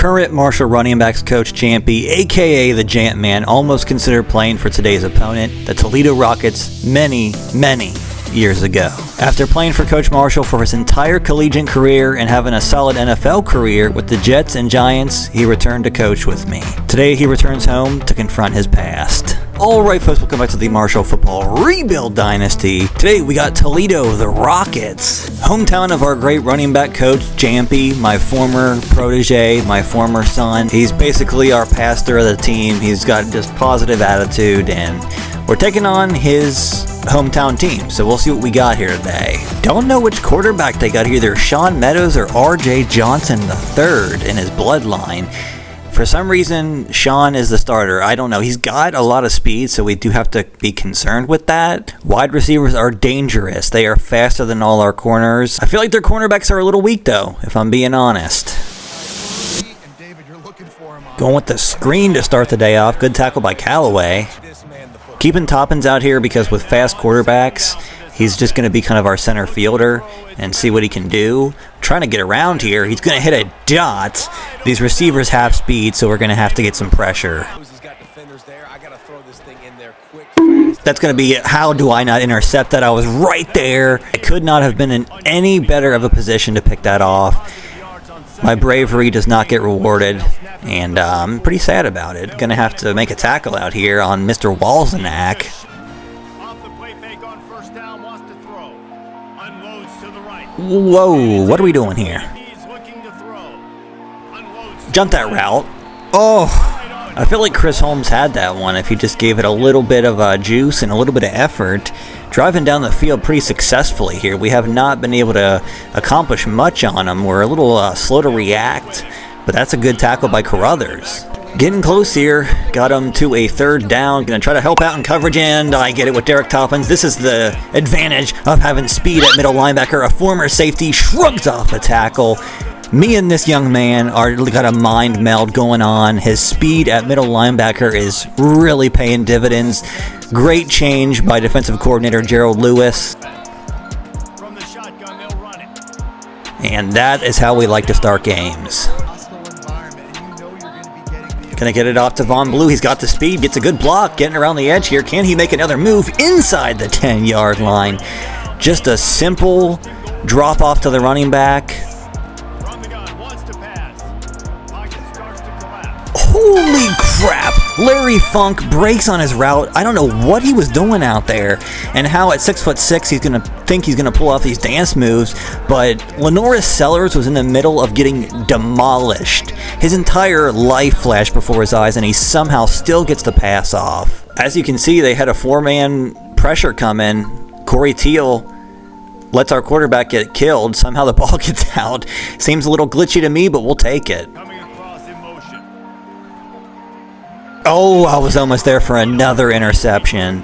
Current Marshall running backs coach Jampee, aka the Jamp Man, almost considered playing for today's opponent, the Toledo Rockets, many years ago. After playing for Coach Marshall for his entire collegiate career and having a solid NFL career with the Jets and Giants, he returned to coach with me. Today he returns home to confront his past. Alright folks, welcome back to the Marshall Football Revamped Dynasty. Today we got Toledo, the Rockets. Hometown of our great running back coach Jampee, my former protege, my former son. He's basically our pastor of the team. He's got just positive attitude, and we're taking on his hometown team, so we'll see what we got here today. Don't know which quarterback they got, either Sean Meadows or RJ Johnson III in his bloodline. For some reason, Sean is the starter. I don't know. He's got a lot of speed, so we do have to be concerned with that. Wide receivers are dangerous. They are faster than all our corners. I feel like their cornerbacks are a little weak, though, if I'm being honest. Going with the screen to start the day off. Good tackle by Callaway. Keeping Toppins out here because with fast quarterbacks, he's just going to be kind of our center fielder and see what he can do. Trying to get around here. He's going to hit a dot. These receivers have speed, so we're going to have to get some pressure. That's going to be, how do I not intercept that? I was right there. I could not have been in any better of a position to pick that off. My bravery does not get rewarded, and I'm pretty sad about it. Going to have to make a tackle out here on Mr. Walzenak. Whoa, what are we doing here? Jump that route. Oh, I feel like Chris Holmes had that one if he just gave it a little bit of juice and a little bit of effort. Driving down the field pretty successfully here. We have not been able to accomplish much on him. We're a little slow to react, but that's a good tackle by Carruthers. Getting close here, got him to a third down. Gonna try to help out in coverage, and I get it with Derek Toppins. This is the advantage of having speed at middle linebacker. A former safety shrugs off a tackle. Me and this young man got a mind meld going on. His speed at middle linebacker is really paying dividends. Great change by defensive coordinator Gerald Lewis. And that is how we like to start games. Gonna get it off to Von Blue. He's got the speed, gets a good block, getting around the edge here. Can he make another move inside the 10-yard line? Just a simple drop off to the running back. Holy crap! Larry Funk breaks on his route. I don't know what he was doing out there and how at 6'6" he's going to think he's going to pull off these dance moves, but Lenoris Sellers was in the middle of getting demolished. His entire life flashed before his eyes, and he somehow still gets the pass off. As you can see, they had a four-man pressure come in. Corey Teal lets our quarterback get killed. Somehow the ball gets out. Seems a little glitchy to me, but we'll take it. Oh, I was almost there for another interception.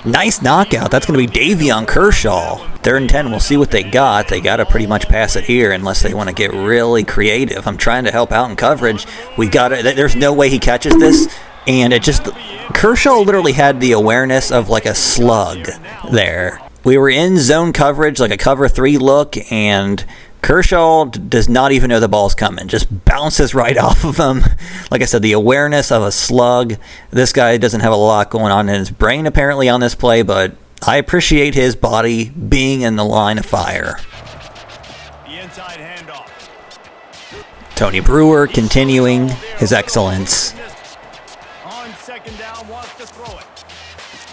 Nice knockout. That's going to be Davion Kershaw. 3rd and 10. We'll see what they got. They got to pretty much pass it here unless they want to get really creative. I'm trying to help out in coverage. We got it. There's no way he catches this. And it just, Kershaw literally had the awareness of like a slug there. We were in zone coverage, like a cover 3 look, and Kershaw does not even know the ball's coming. Just bounces right off of him. Like I said, the awareness of a slug. This guy doesn't have a lot going on in his brain apparently on this play, but I appreciate his body being in the line of fire. The inside handoff. Tony Brewer continuing his excellence. On 2nd down, wants to throw it.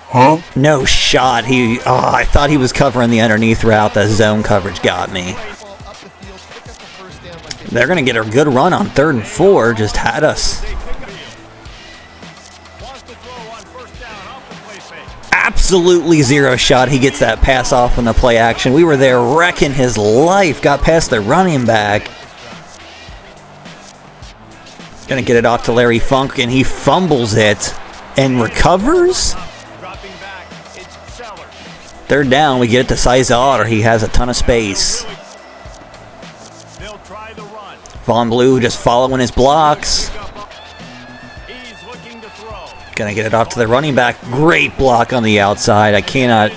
Huh? No shot. I thought he was covering the underneath route. The zone coverage got me. They're going to get a good run on 3rd and 4. Just had us. Absolutely zero shot. He gets that pass off on the play action. We were there wrecking his life. Got past the running back. Going to get it off to Larry Funk, and he fumbles it and recovers. 3rd down. We get it to Sizar. He has a ton of space. Von Blue just following his blocks. Gonna get it off to the running back. Great block on the outside. I cannot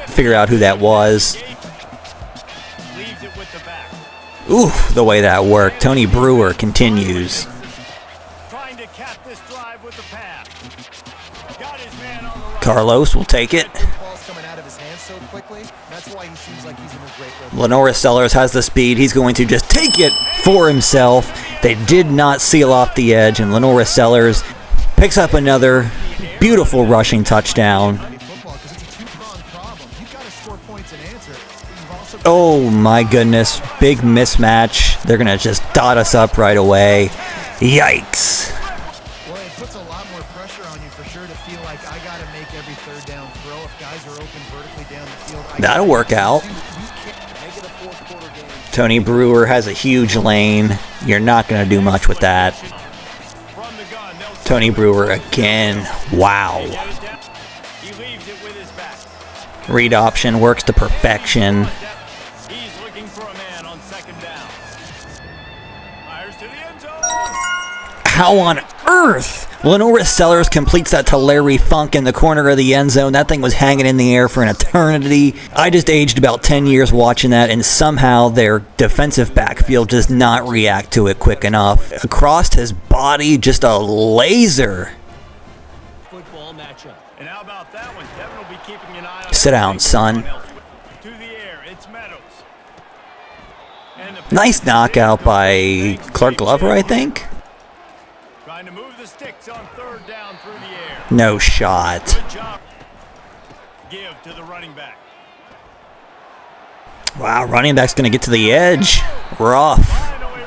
figure out who that was. Ooh, the way that worked. Tony Brewer continues. Carlos will take it. Lenora Sellers has the speed. He's going to just take it for himself. They did not seal off the edge, and Lenora Sellers picks up another beautiful rushing touchdown. Oh my goodness, big mismatch. They're going to just dot us up right away. Yikes. Well, it puts a lot more pressure on you for sure to feel like I got to make every third down throw. If guys are open vertically down the field, that'll work out. Tony Brewer has a huge lane. You're not going to do much with that. Tony Brewer again. Wow. Read option works to perfection. How on earth? Lenora Sellers completes that to Larry Funk in the corner of the end zone. That thing was hanging in the air for an eternity. I just aged about 10 years watching that, and somehow their defensive backfield does not react to it quick enough. Across his body, just a laser. Football matchup. And how about that one? Devin will be keeping an eye on. Sit down, son. To the air, it's Meadows. Nice knockout by Clark Glover, I think. Trying to move the sticks on third down through the air. No shot. Good job. Give to the running back. Wow, running back's going to get to the edge. Rough.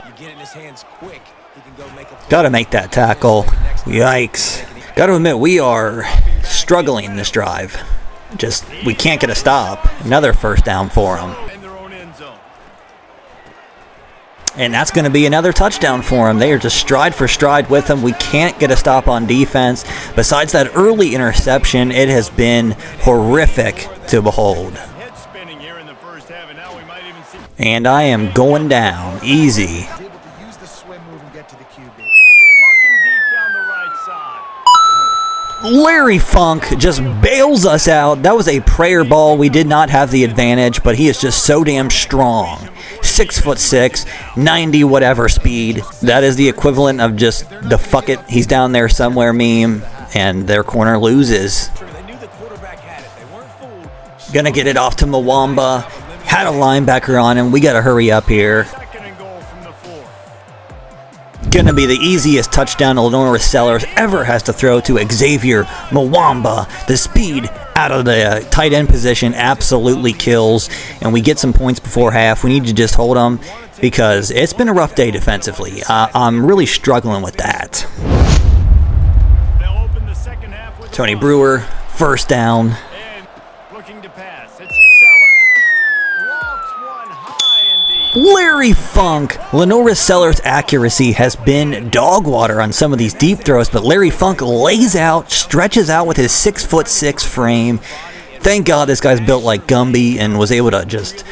You get in his hands quick. He can go make a Got to make that tackle. Yikes. Got to admit, we are struggling this drive. Just, we can't get a stop. Another first down for them. in their own end zone. And that's going to be another touchdown for them. They are just stride for stride with them. We can't get a stop on defense. Besides that early interception, it has been horrific to behold. Head spinning here in the first half, and now we might even see. And I am going down easy. able to use the swim move and get to the QB. Looking deep down the right side. Larry Funk just bails us out. That was a prayer ball. We did not have the advantage, but he is just so damn strong. 6'6", 90 whatever speed. That is the equivalent of just the fuck it, he's down there somewhere meme, and their corner loses. They knew the quarterback had it. They weren't fooled. Gonna get it off to Mwamba. Had a linebacker on him. We gotta hurry up here. Second and goal from the 4. Gonna be the easiest touchdown Lenora Sellers ever has to throw to Xavier Mwamba. The speed out of the tight end position absolutely kills, and we get some points before half. We need to just hold them because it's been a rough day defensively. I'm really struggling with that. They'll open the second half with Tony Brewer, first down. and looking to pass. It's Sellers. Lofts one high and deep. Larry Funk. Lenora Sellers' accuracy has been dog water on some of these deep throws, but Larry Funk lays out, stretches out with his 6'6" frame. Thank God this guy's built like Gumby and was able to just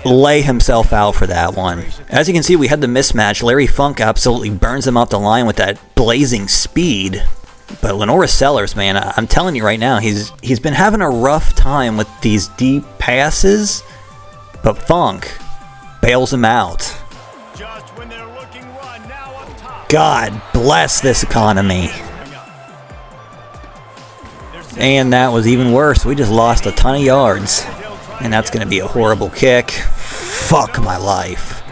lay himself out for that one. As you can see, we had the mismatch. Larry Funk absolutely burns him off the line with that blazing speed. But Lenora Sellers, man, I'm telling you right now, he's been having a rough time with these deep passes, but Funk bails him out. Just when they're looking run, now up top. God bless this economy. And that was even worse. We just lost a ton of yards. And that's going to be a horrible kick. Fuck my life.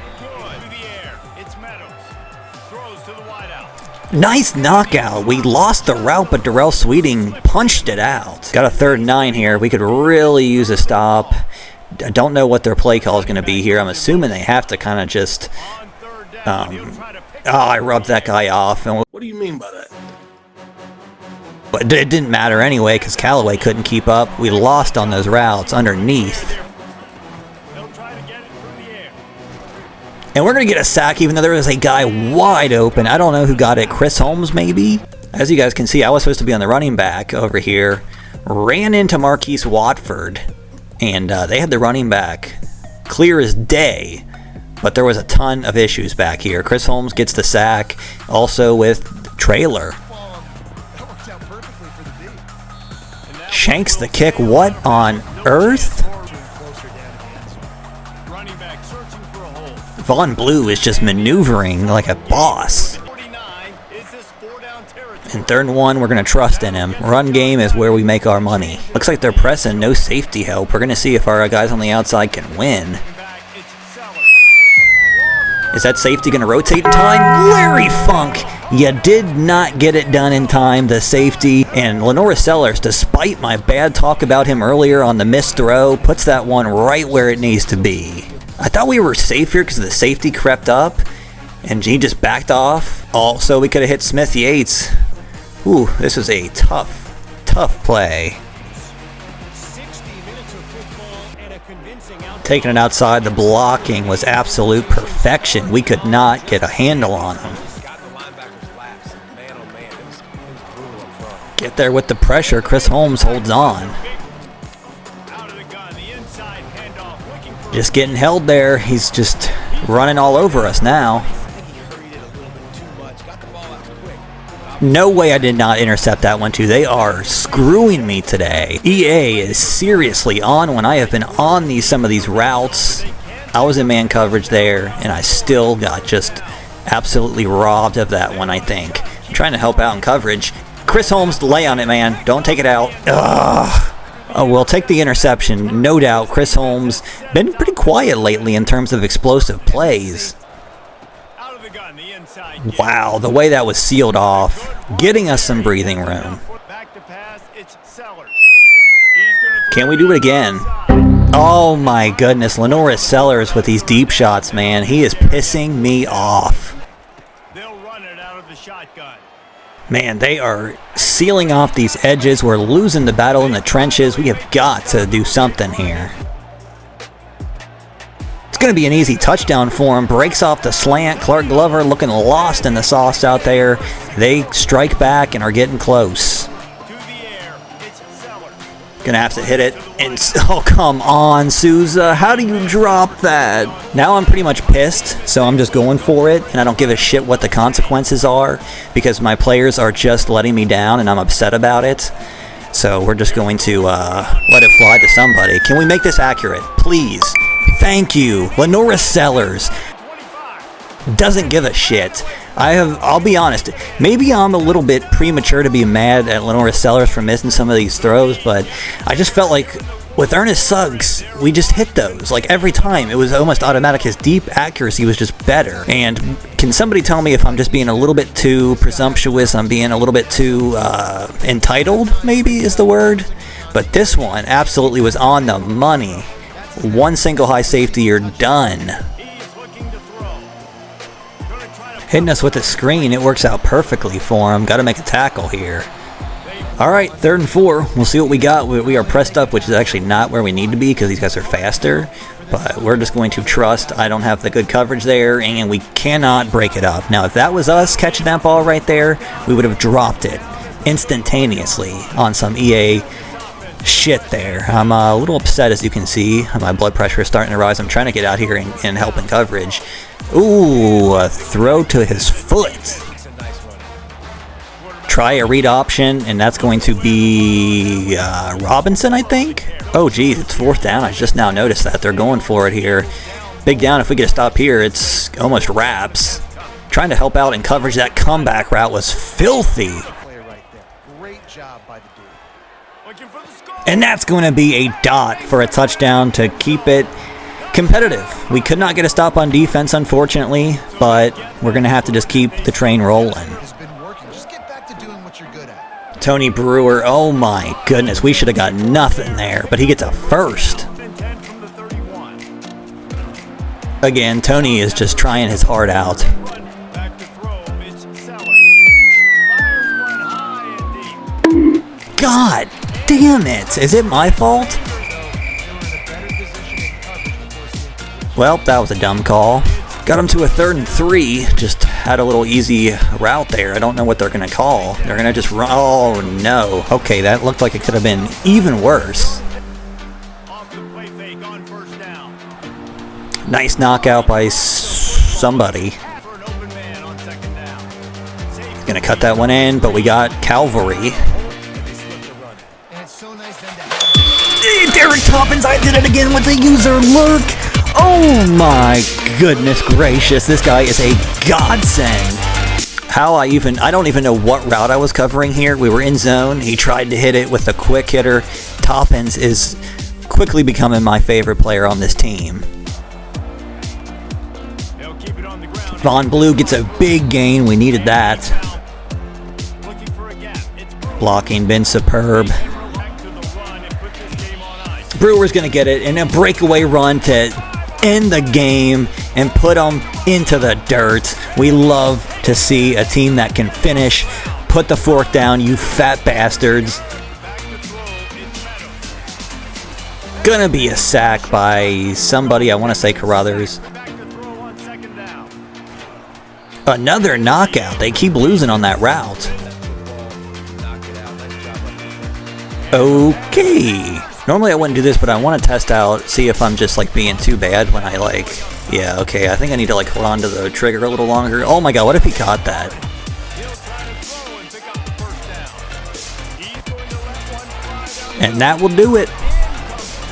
Nice knockout. We lost the route, but Darrell Sweeting punched it out. Got a 3rd and 9 here. We could really use a stop. I don't know what their play call is going to be here. I'm assuming they have to kind of just... I rubbed that guy off. And What do you mean by that? but it didn't matter anyway because Callaway couldn't keep up. We lost on those routes underneath. And we're going to get a sack even though there was a guy wide open. I don't know who got it. Chris Holmes maybe? As you guys can see, I was supposed to be on the running back over here. Ran into Marquise Watford. And they had the running back clear as day. But there was a ton of issues back here. Chris Holmes gets the sack. Also with Trailer. Shanks the kick. What on earth? Running back searching for a Von Blue is just maneuvering like a boss. 49. Is this 4-down territory? In 3rd and 1, we're going to trust in him. Run game is where we make our money. Looks like they're pressing, no safety help. We're going to see if our guys on the outside can win. Back, it's Sellers. Is that safety going to rotate in time? Larry Funk! You did not get it done in time, the safety. And Lenora Sellers, despite my bad talk about him earlier on the missed throw, puts that one right where it needs to be. I thought we were safe here because the safety crept up, and he just backed off. Also, we could have hit Smith Yates. Ooh, this was a tough play. 60 minutes of football and a convincing outcome. Taking it outside, the blocking was absolute perfection. We could not get a handle on him. Get there with the pressure. Chris Holmes holds on. Out of the gun, the inside handoff, looking for Just getting held there. He's just running all over us now. No way I did not intercept that one too. They are screwing me today. EA is seriously on when I have been on some of these routes. I was in man coverage there, and I still got just absolutely robbed of that one, I think. I'm trying to help out in coverage. Chris Holmes, lay on it, man. Don't take it out. Ugh. Oh, we'll take the interception, no doubt. Chris Holmes been pretty quiet lately in terms of explosive plays. out of the gun, the inside. Wow, the way that was sealed off, getting us some breathing room. Back to pass, it's Sellers. Can we do it again? Oh my goodness, Lenora Sellers with these deep shots, man. He is pissing me off. They'll run it out of the shotgun. Man, they are sealing off these edges. We're losing the battle in the trenches. We have got to do something here. It's going to be an easy touchdown for him. Breaks off the slant. Clark Glover looking lost in the sauce out there. They strike back and are getting close. To the air, it's Sellers. Gonna have to hit it. And oh, come on, Souza. How do you drop that? Now I'm pretty much pissed, so I'm just going for it, and I don't give a shit what the consequences are because my players are just letting me down, and I'm upset about it. So we're just going to let it fly to somebody. Can we make this accurate, please? Thank you, Lenora Sellers. 25. Doesn't give a shit. I'll be honest, maybe I'm a little bit premature to be mad at Lenora Sellers for missing some of these throws, but I just felt like with Ernest Suggs, we just hit those. Like every time, it was almost automatic. His deep accuracy was just better. And can somebody tell me if I'm just being a little bit too presumptuous? I'm being a little bit too entitled, maybe is the word. But this one absolutely was on the money. One single high safety, you're done. He's looking to throw. Gonna try to Hitting us with a screen, it works out perfectly for him. Got to make a tackle here. All right, 3rd and 4. We'll see what we got. We are pressed up, which is actually not where we need to be because these guys are faster. But we're just going to trust I don't have the good coverage there, and we cannot break it up. Now, if that was us catching that ball right there, we would have dropped it instantaneously on some EA shit there. I'm a little upset, as you can see. My blood pressure is starting to rise. I'm trying to get out here and help in coverage. Ooh, a throw to his foot. Try a read option, and that's going to be Robinson, I think. Oh, geez, it's 4th down. I just now noticed that. They're going for it here. Big down. If we get a stop here, it's almost wraps. Trying to help out in coverage. That comeback route was filthy. Play right there. Great job by the dude. looking for the score. And that's going to be a dot for a touchdown to keep it competitive. We could not get a stop on defense, unfortunately, but we're going to have to just keep the train rolling. It's been working. Just get back to doing what you're good at. Tony Brewer, oh my goodness, we should have got nothing there, but he gets a first. And 10 from the 31. Again, Tony is just trying his heart out. Back to throw, it's Sellers. Fires one high and deep. God damn it, is it my fault? Well, that was a dumb call. Got him to a 3rd and 3. Just had a little easy route there. I don't know what they're going to call. They're going to just run. Oh, no. Okay, that looked like it could have been even worse. Off the play fake on 1st down. Nice knockout by somebody. For an open man on 2nd down. Safety. Going to cut that one in, but we got Calvary. And it's so nice then to have Derek Toppins, I did it again with the user lurk. Oh my goodness gracious, this guy is a godsend. I don't even know what route I was covering here. We were in zone. He tried to hit it with a quick hitter. Toppins is quickly becoming my favorite player on this team. Von Blue gets a big gain. We needed that. Blocking been superb. Brewer's going to get it in a breakaway run to end the game and put them into the dirt. We love to see a team that can finish. Put the fork down, you fat bastards. Gonna be a sack by somebody, I want to say Carruthers. Another knockout. They keep losing on that route. Okay. Normally I wouldn't do this, but I want to test out, see if I'm just like being too bad when I like, yeah, okay, I think I need to like hold on to the trigger a little longer. Oh my god, what if he caught that? And that will do it.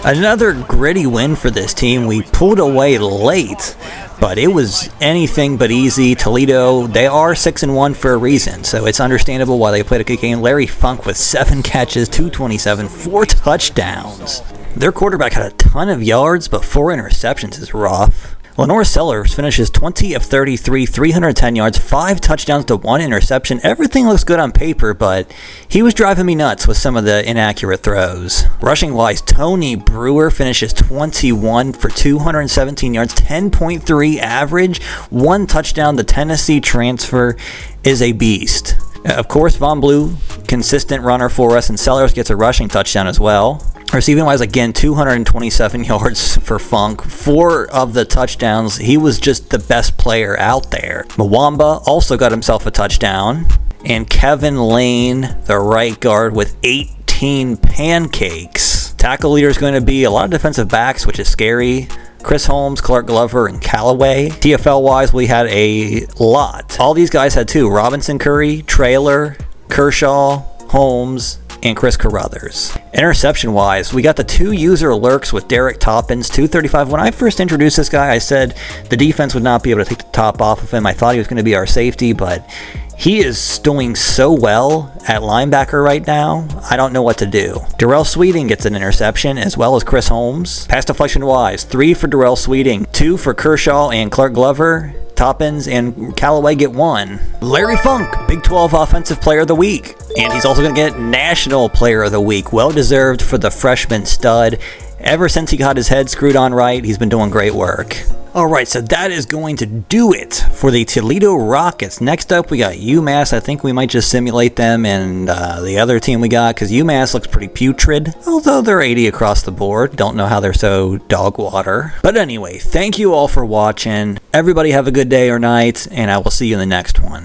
Another gritty win for this team. We pulled away late, but it was anything but easy. Toledo, they are 6-1 for a reason, so it's understandable why they played a good game. Larry Funk with 7 catches, 227, 4 touchdowns. Their quarterback had a ton of yards, but 4 interceptions is rough. Lenore Sellers finishes 20 of 33, 310 yards, 5 touchdowns to 1 interception. Everything looks good on paper, but he was driving me nuts with some of the inaccurate throws. Rushing-wise, Tony Brewer finishes 21 for 217 yards, 10.3 average, 1 touchdown. The Tennessee transfer is a beast. Of course, Von Blue, consistent runner for us, and Sellers gets a rushing touchdown as well. Receiving-wise, again, 227 yards for Funk. 4 of the touchdowns, he was just the best player out there. Mwamba also got himself a touchdown. And Kevin Lane, the right guard, with 18 pancakes. Tackle leader is going to be a lot of defensive backs, which is scary. Chris Holmes, Clark Glover, and Callaway. TFL-wise, we had a lot. All these guys had 2. Robinson Curry, Traylor, Kershaw, Holmes, and Chris Carruthers. Interception-wise, we got the 2 user lurks with Derek Toppins, 235. When I first introduced this guy, I said the defense would not be able to take the top off of him. I thought he was going to be our safety, but he is doing so well at linebacker right now, I don't know what to do. Darrell Sweeting gets an interception, as well as Chris Holmes. Pass deflection-wise, 3 for Darrell Sweeting, 2 for Kershaw and Clark Glover. Toppins and Callaway get 1. Larry Funk, Big 12 Offensive Player of the Week. And he's also going to get National Player of the Week. Well-deserved for the freshman stud. Ever since he got his head screwed on right, he's been doing great work. Alright, so that is going to do it for the Toledo Rockets. Next up, we got UMass. I think we might just simulate them and the other team we got, because UMass looks pretty putrid, although they're 80 across the board. Don't know how they're so dog water. But anyway, thank you all for watching. Everybody have a good day or night, and I will see you in the next one.